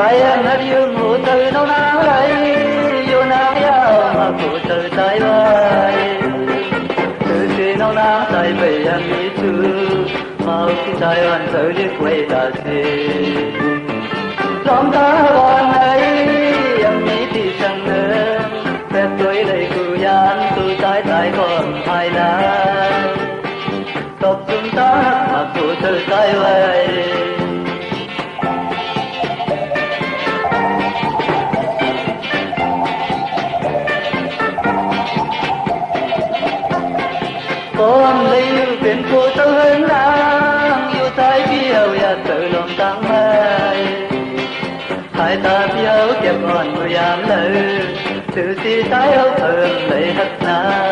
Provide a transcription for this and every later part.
Sayang na yung hotel no nalay Yo na yaw maputel tay bay Từ no na tay bay em đi tu Mau khi tay hoàn thở đi quay ta si Lòng ta còn ấy em đi thì chẳng nương Phép tuổi đầy cù gian tu tay tay còn hai lá Tập chúng ta maputel tay bay con lấy tiền của tớ hơn đang yêu trái phiêu ya tự lòng tăng mây hai ta phiêu kẹp còn người am lỡ từ si trái áo thường lấy hất na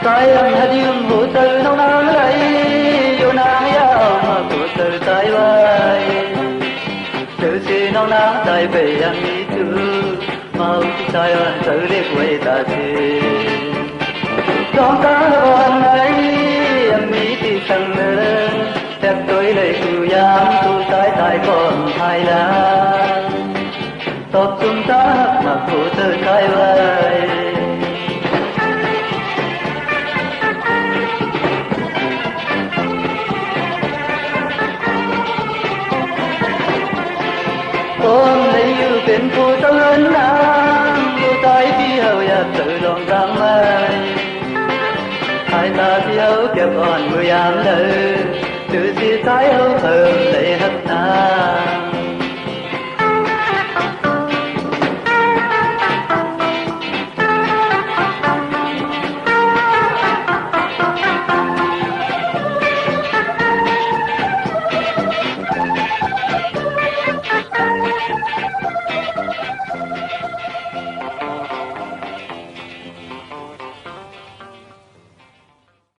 Sayang na yung hotel no nalay Yo na yaw maputel tay bay Từ si no na tay bay em đi tu Mau khi tay hoàn thở để quay ta si Trong ta còn ấy em đi thì chẳng nương Phép tôi lấy cù giam tu tay tay còn hai lá Tập chúng ta maputel tay bay con lấy yêu tiền của tớ hơn đang yêu trái phiêu ya tự lòng tăng mây hai ta phiêu kẹp còn người am lỡ từ si trái áo thơm lấy hất na